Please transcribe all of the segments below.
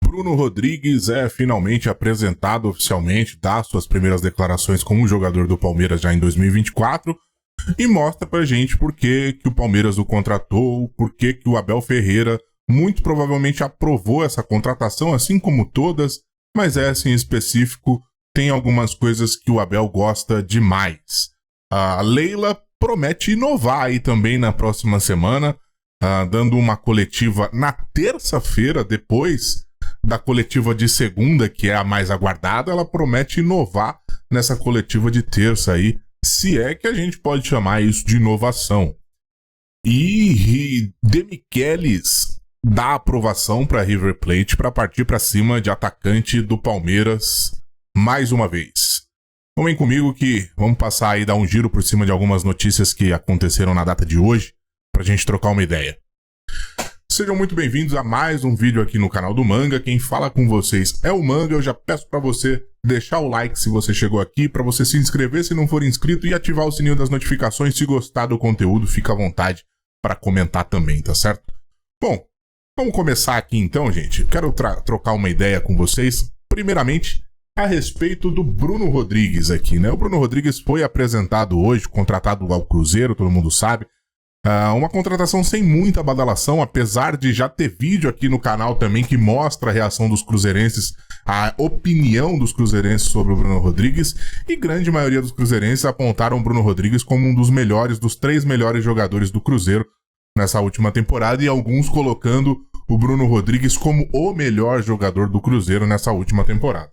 Bruno Rodrigues é finalmente apresentado oficialmente, dá suas primeiras declarações como jogador do Palmeiras já em 2024 e mostra pra gente por que o Palmeiras o contratou, por que o Abel Ferreira muito provavelmente aprovou essa contratação, assim como todas, mas essa em específico tem algumas coisas que o Abel gosta demais. A Leila promete inovar aí também na próxima semana, dando uma coletiva na terça-feira, depois da coletiva de segunda, que é a mais aguardada. Ela promete inovar nessa coletiva de terça aí, se é que a gente pode chamar isso de inovação. E De Michelis dá aprovação para River Plate para partir para cima de atacante do Palmeiras mais uma vez. Vem comigo que vamos passar aí, dar um giro por cima de algumas notícias que aconteceram na data de hoje, pra gente trocar uma ideia. Sejam muito bem-vindos a mais um vídeo aqui no canal do Manga. Quem fala com vocês é o Manga. Eu já peço pra você deixar o like se você chegou aqui, pra você se inscrever se não for inscrito e ativar o sininho das notificações. Se gostar do conteúdo, fica à vontade para comentar também, tá certo? Bom, vamos começar aqui então, gente. Quero trocar uma ideia com vocês. Primeiramente, a respeito do Bruno Rodrigues aqui, né? O Bruno Rodrigues foi apresentado hoje, contratado ao Cruzeiro, todo mundo sabe. Uma contratação sem muita badalação, apesar de já ter vídeo aqui no canal também que mostra a reação dos cruzeirenses, a opinião dos cruzeirenses sobre o Bruno Rodrigues, e grande maioria dos cruzeirenses apontaram o Bruno Rodrigues como um dos melhores, dos 3 melhores jogadores do Cruzeiro nessa última temporada, e alguns colocando o Bruno Rodrigues como o melhor jogador do Cruzeiro nessa última temporada.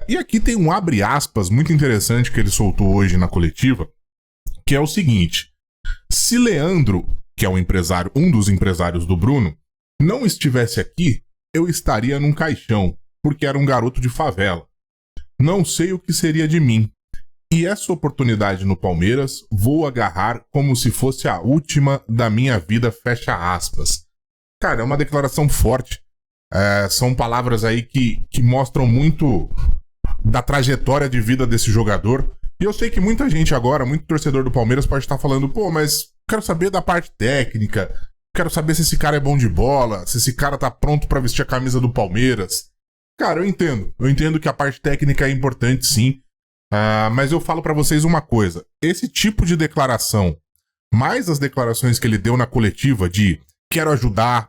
E aqui tem um abre aspas muito interessante que ele soltou hoje na coletiva, que é o seguinte: se Leandro, que é um dos empresários do Bruno, não estivesse aqui, eu estaria num caixão, porque era um garoto de favela. Não sei o que seria de mim. E essa oportunidade no Palmeiras, vou agarrar como se fosse a última da minha vida, fecha aspas. Cara, é uma declaração forte. São palavras aí que mostram muito da trajetória de vida desse jogador. E eu sei que muita gente agora, muito torcedor do Palmeiras pode estar falando, pô, mas quero saber da parte técnica, quero saber se esse cara é bom de bola, se esse cara tá pronto pra vestir a camisa do Palmeiras. Cara, eu entendo que a parte técnica é importante sim, mas eu falo pra vocês uma coisa: esse tipo de declaração, mais as declarações que ele deu na coletiva de quero ajudar,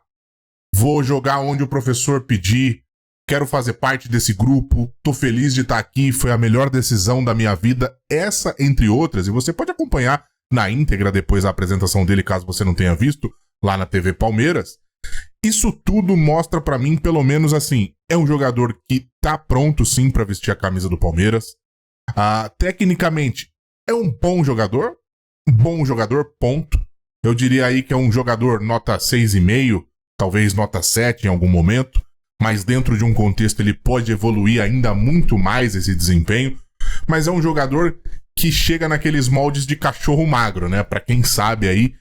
vou jogar onde o professor pedir, quero fazer parte desse grupo, tô feliz de estar aqui, foi a melhor decisão da minha vida, essa entre outras, e você pode acompanhar na íntegra depois da apresentação dele, caso você não tenha visto, lá na TV Palmeiras. Isso tudo mostra pra mim, pelo menos assim, é um jogador que tá pronto sim pra vestir a camisa do Palmeiras. Tecnicamente, é um bom jogador, ponto. Eu diria aí que é um jogador nota 6,5, talvez nota 7 em algum momento, mas dentro de um contexto ele pode evoluir ainda muito mais esse desempenho. Mas é um jogador que chega naqueles moldes de cachorro magro, né? Pra quem sabe aí,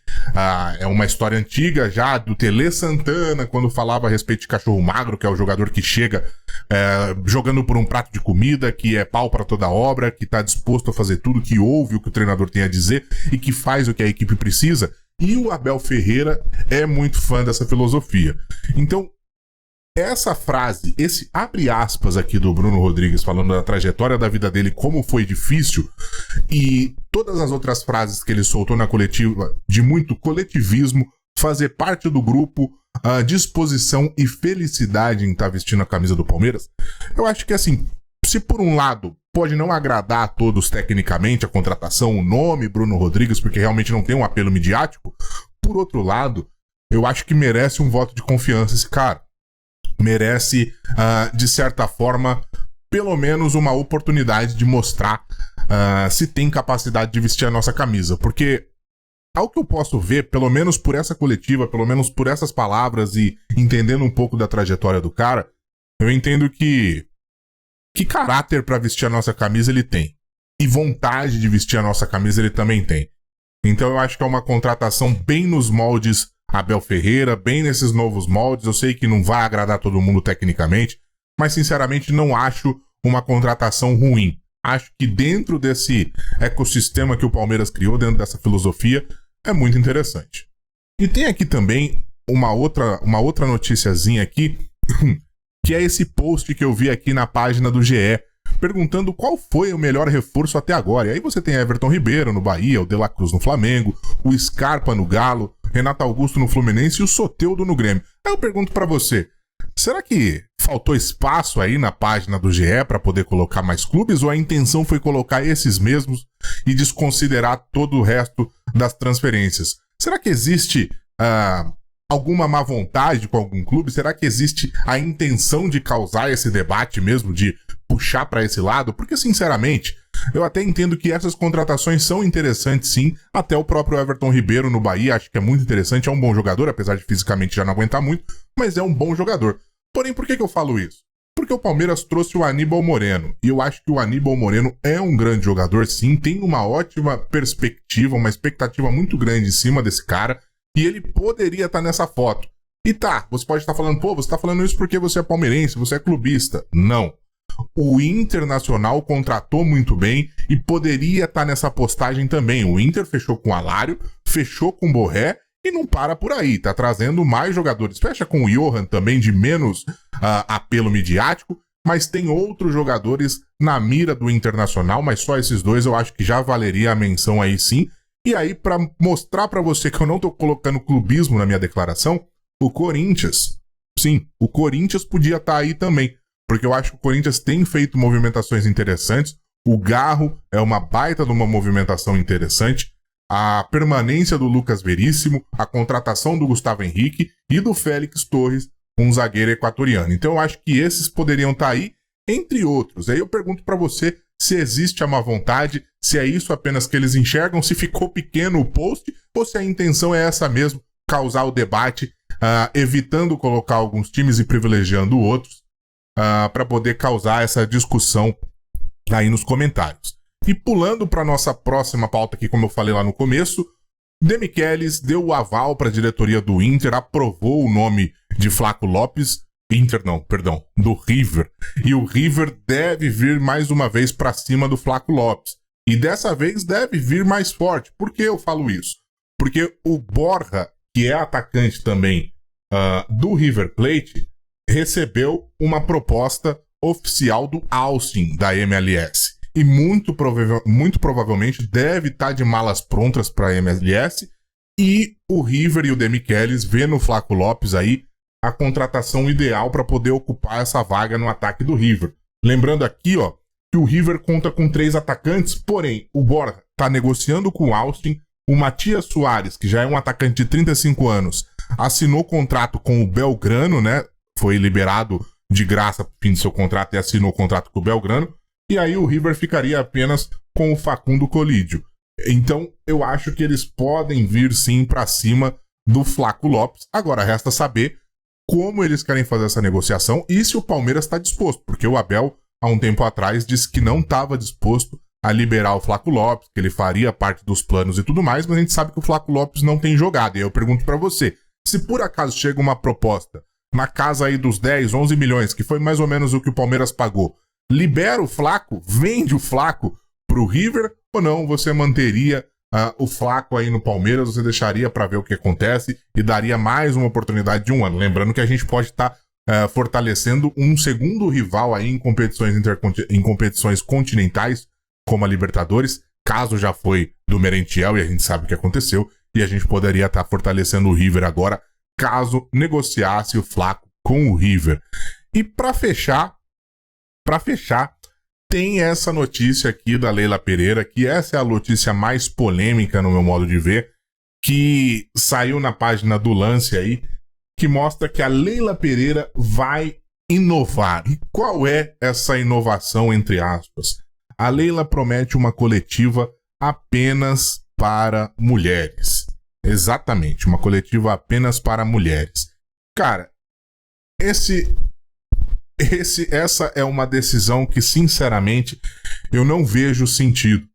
é uma história antiga já do Tele Santana, quando falava a respeito de cachorro magro, que é o jogador que chega jogando por um prato de comida, que é pau pra toda obra, que tá disposto a fazer tudo, que ouve o que o treinador tem a dizer e que faz o que a equipe precisa. E o Abel Ferreira é muito fã dessa filosofia. Então, essa frase, esse abre aspas aqui do Bruno Rodrigues falando da trajetória da vida dele, como foi difícil, e todas as outras frases que ele soltou na coletiva, de muito coletivismo, fazer parte do grupo, disposição e felicidade em estar vestindo a camisa do Palmeiras, eu acho que assim, se por um lado pode não agradar a todos tecnicamente a contratação, o nome Bruno Rodrigues, porque realmente não tem um apelo midiático, por outro lado, eu acho que merece um voto de confiança esse cara. Merece, de certa forma, pelo menos uma oportunidade de mostrar se tem capacidade de vestir a nossa camisa. Porque, ao que eu posso ver, pelo menos por essa coletiva, pelo menos por essas palavras e entendendo um pouco da trajetória do cara, eu entendo que caráter pra vestir a nossa camisa ele tem. E vontade de vestir a nossa camisa ele também tem. Então eu acho que é uma contratação bem nos moldes Abel Ferreira, bem nesses novos moldes. Eu sei que não vai agradar todo mundo tecnicamente, mas sinceramente não acho uma contratação ruim. Acho que dentro desse ecossistema que o Palmeiras criou, dentro dessa filosofia, é muito interessante. E tem aqui também uma outra noticiazinha aqui que é esse post que eu vi aqui na página do GE, perguntando qual foi o melhor reforço até agora. E aí você tem Everton Ribeiro no Bahia, o De La Cruz no Flamengo, o Scarpa no Galo, Renato Augusto no Fluminense e o Soteldo no Grêmio. Aí eu pergunto pra você, será que faltou espaço aí na página do GE para poder colocar mais clubes, ou a intenção foi colocar esses mesmos e desconsiderar todo o resto das transferências? Será que existe alguma má vontade com algum clube? Será que existe a intenção de causar esse debate mesmo, de puxar para esse lado? Porque, sinceramente, eu até entendo que essas contratações são interessantes, sim. Até o próprio Everton Ribeiro no Bahia, acho que é muito interessante. É um bom jogador, apesar de fisicamente já não aguentar muito, mas é um bom jogador. Porém, por que eu falo isso? Porque o Palmeiras trouxe o Aníbal Moreno. E eu acho que o Aníbal Moreno é um grande jogador, sim. Tem uma ótima perspectiva, uma expectativa muito grande em cima desse cara. E ele poderia estar nessa foto. E tá, você pode estar falando, pô, você tá falando isso porque você é palmeirense, você é clubista. Não. O Internacional contratou muito bem e poderia estar nessa postagem também. O Inter fechou com o Alário, fechou com o Borré e não para por aí. Tá trazendo mais jogadores. Fecha com o Johan também, de menos apelo midiático, mas tem outros jogadores na mira do Internacional, mas só esses dois eu acho que já valeria a menção aí sim. E aí, pra mostrar pra você que eu não tô colocando clubismo na minha declaração, o Corinthians, sim, o Corinthians podia estar aí também, porque eu acho que o Corinthians tem feito movimentações interessantes, o Garro é uma baita de uma movimentação interessante, a permanência do Lucas Veríssimo, a contratação do Gustavo Henrique e do Félix Torres, um zagueiro equatoriano. Então eu acho que esses poderiam estar aí, entre outros. Aí eu pergunto pra você se existe a má vontade, se é isso apenas que eles enxergam, se ficou pequeno o post, ou se a intenção é essa mesmo, causar o debate, evitando colocar alguns times e privilegiando outros, para poder causar essa discussão aí nos comentários. E pulando para nossa próxima pauta aqui, como eu falei lá no começo, De Michelis deu o aval para a diretoria do Inter, aprovou o nome de Flaco Lopes, do River. E o River deve vir mais uma vez para cima do Flaco Lopes. E dessa vez deve vir mais forte. Por que eu falo isso? Porque o Borja, que é atacante também do River Plate, recebeu uma proposta oficial do Austin, da MLS. E muito provavelmente deve estar de malas prontas para a MLS. E o River e o De Michelis vê no Flaco Lopes aí a contratação ideal para poder ocupar essa vaga no ataque do River. Lembrando aqui, ó, que o River conta com 3 atacantes, porém o Borja está negociando com o Austin, o Matias Soares, que já é um atacante de 35 anos, assinou contrato com o Belgrano, né? Foi liberado de graça pro fim do seu contrato e assinou o contrato com o Belgrano, e aí o River ficaria apenas com o Facundo Colídio. Então eu acho que eles podem vir sim para cima do Flaco Lopes. Agora resta saber como eles querem fazer essa negociação e se o Palmeiras está disposto, porque o Abel, há um tempo atrás, disse que não estava disposto a liberar o Flaco Lopes, que ele faria parte dos planos e tudo mais, mas a gente sabe que o Flaco Lopes não tem jogado. E aí eu pergunto para você, se por acaso chega uma proposta na casa aí dos 10, 11 milhões, que foi mais ou menos o que o Palmeiras pagou, libera o Flaco, vende o Flaco pro River, ou não, você manteria o Flaco aí no Palmeiras, você deixaria para ver o que acontece e daria mais uma oportunidade de um ano. Lembrando que a gente pode estar fortalecendo um segundo rival aí em competições continentais, como a Libertadores, caso já foi do Merentiel e a gente sabe o que aconteceu, e a gente poderia estar fortalecendo o River agora, caso negociasse o Flaco com o River. E para fechar, tem essa notícia aqui da Leila Pereira, que essa é a notícia mais polêmica no meu modo de ver, que saiu na página do Lance aí, que mostra que a Leila Pereira vai inovar. E qual é essa inovação, entre aspas? A Leila promete uma coletiva apenas para mulheres. Exatamente, uma coletiva apenas para mulheres. Cara, essa é uma decisão que, sinceramente, eu não vejo sentido.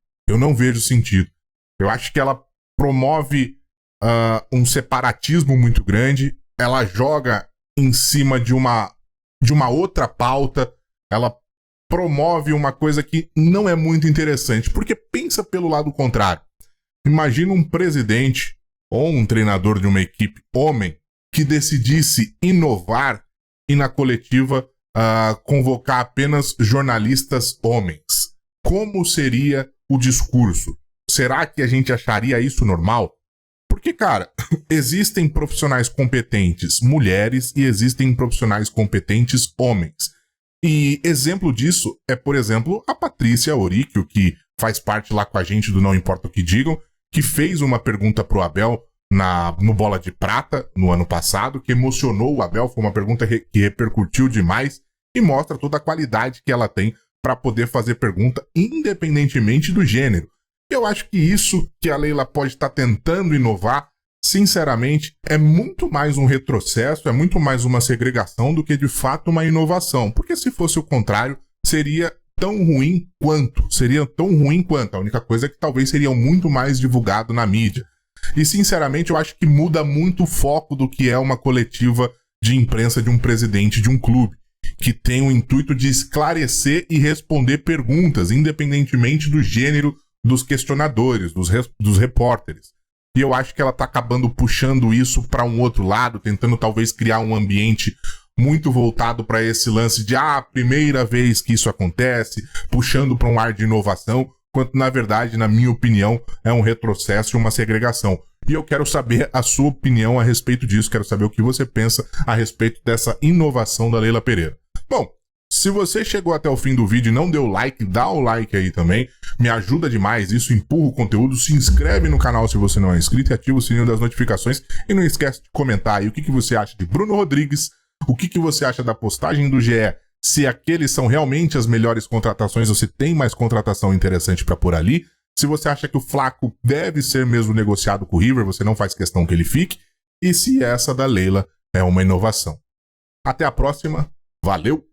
Eu acho que ela promove um separatismo muito grande. Ela joga em cima de uma outra pauta. Ela promove uma coisa que não é muito interessante. Porque pensa pelo lado contrário. Imagina um presidente ou um treinador de uma equipe homem que decidisse inovar e na coletiva convocar apenas jornalistas homens. Como seria o discurso? Será que a gente acharia isso normal? Porque, cara, existem profissionais competentes mulheres e existem profissionais competentes homens. E exemplo disso é, por exemplo, a Patrícia Oríquio, que faz parte lá com a gente do Não Importa o Que Digam, que fez uma pergunta pro Abel no Bola de Prata, no ano passado, que emocionou o Abel, foi uma pergunta que repercutiu demais e mostra toda a qualidade que ela tem para poder fazer pergunta independentemente do gênero. Eu acho que isso que a Leila pode estar tentando inovar, sinceramente, é muito mais um retrocesso, é muito mais uma segregação do que de fato uma inovação. Porque se fosse o contrário, seria tão ruim quanto. A única coisa é que talvez seria muito mais divulgado na mídia. E sinceramente eu acho que muda muito o foco do que é uma coletiva de imprensa de um presidente de um clube, que tem o intuito de esclarecer e responder perguntas, independentemente do gênero dos questionadores, dos repórteres. E eu acho que ela tá acabando puxando isso para um outro lado, tentando talvez criar um ambiente muito voltado para esse lance de primeira vez que isso acontece, puxando para um ar de inovação, quando na verdade, na minha opinião, é um retrocesso e uma segregação. E eu quero saber a sua opinião a respeito disso, quero saber o que você pensa a respeito dessa inovação da Leila Pereira. Bom, se você chegou até o fim do vídeo e não deu like, dá o like aí também, me ajuda demais, isso empurra o conteúdo, se inscreve no canal se você não é inscrito e ativa o sininho das notificações e não esquece de comentar aí o que você acha de Bruno Rodrigues, o que você acha da postagem do GE, se aqueles são realmente as melhores contratações ou se tem mais contratação interessante para por ali, se você acha que o Flaco deve ser mesmo negociado com o River, você não faz questão que ele fique, e se essa da Leila é uma inovação. Até a próxima, valeu!